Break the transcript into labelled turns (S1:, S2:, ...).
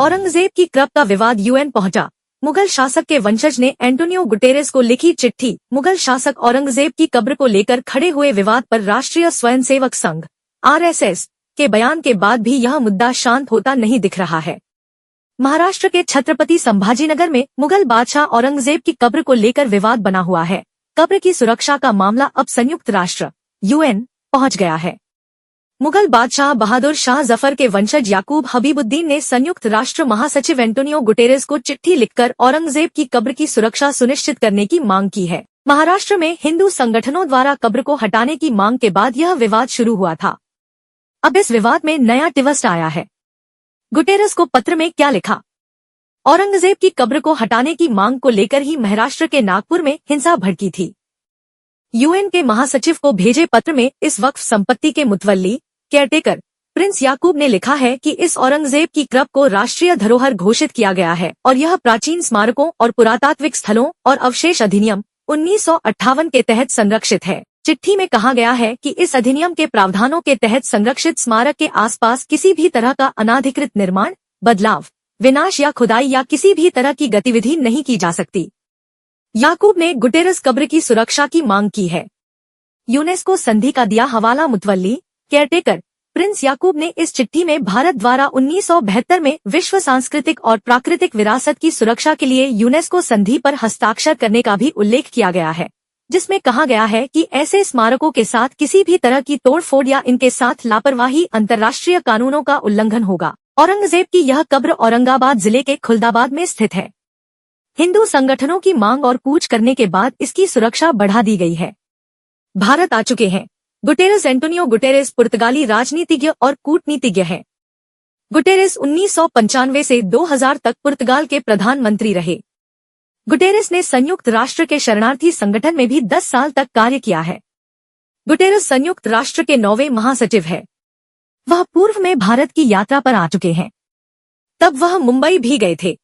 S1: औरंगजेब की कब्र का विवाद यूएन पहुंचा। मुगल शासक के वंशज ने एंटोनियो गुटेरेस को लिखी चिट्ठी। मुगल शासक औरंगजेब की कब्र को लेकर खड़े हुए विवाद पर राष्ट्रीय स्वयंसेवक संघ (आरएसएस) के बयान के बाद भी यह मुद्दा शांत होता नहीं दिख रहा है। महाराष्ट्र के छत्रपति संभाजीनगर में मुगल बादशाह औरंगजेब की कब्र को लेकर विवाद बना हुआ है। कब्र की सुरक्षा का मामला अब संयुक्त राष्ट्र (यूएन) पहुंच गया है। मुगल बादशाह बहादुर शाह जफर के वंशज याकूब हबीबुद्दीन ने संयुक्त राष्ट्र महासचिव एंटोनियो गुटेरेस को चिट्ठी लिखकर औरंगजेब की कब्र की सुरक्षा सुनिश्चित करने की मांग की है। महाराष्ट्र में हिंदू संगठनों द्वारा कब्र को हटाने की मांग के बाद यह विवाद शुरू हुआ था। अब इस विवाद में नया ट्विस्ट आया है। गुटेरेस को पत्र में क्या लिखा? औरंगजेब की कब्र को हटाने की मांग को लेकर ही महाराष्ट्र के नागपुर में हिंसा भड़की थी। यूएन के महासचिव को भेजे पत्र में इस वक्फ संपत्ति के मुतवल्ली केयरटेकर प्रिंस याकूब ने लिखा है कि इस औरंगजेब की कब्र को राष्ट्रीय धरोहर घोषित किया गया है और यह प्राचीन स्मारकों और पुरातात्विक स्थलों और अवशेष अधिनियम 1958 के तहत संरक्षित है। चिट्ठी में कहा गया है कि इस अधिनियम के प्रावधानों के तहत संरक्षित स्मारक के आसपास किसी भी तरह का अनाधिकृत निर्माण, बदलाव, विनाश या खुदाई या किसी भी तरह की गतिविधि नहीं की जा सकती। याकूब ने गुटेरेस कब्र की सुरक्षा की मांग की है। यूनेस्को संधि का दिया हवाला मुतवल्ली केयरटेकर प्रिंस याकूब ने इस चिट्ठी में भारत द्वारा 1972 में विश्व सांस्कृतिक और प्राकृतिक विरासत की सुरक्षा के लिए यूनेस्को संधि पर हस्ताक्षर करने का भी उल्लेख किया गया है, जिसमें कहा गया है कि ऐसे स्मारकों के साथ किसी भी तरह की तोड़फोड़ या इनके साथ लापरवाही अंतर्राष्ट्रीय कानूनों का उल्लंघन होगा। औरंगजेब की यह कब्र औरंगाबाद जिले के खुलदाबाद में स्थित है। हिंदू संगठनों की मांग और कूच करने के बाद इसकी सुरक्षा बढ़ा दी गई है। भारत आ चुके हैं गुटेरेस। एंटोनियो गुटेरेस पुर्तगाली राजनीतिज्ञ और कूटनीतिज्ञ हैं। गुटेरेस 1995 से 2000 तक पुर्तगाल के प्रधानमंत्री रहे। गुटेरेस ने संयुक्त राष्ट्र के शरणार्थी संगठन में भी 10 साल तक कार्य किया है। गुटेरेस संयुक्त राष्ट्र के 9वें महासचिव है। वह पूर्व में भारत की यात्रा पर आ चुके हैं। तब वह मुंबई भी गए थे।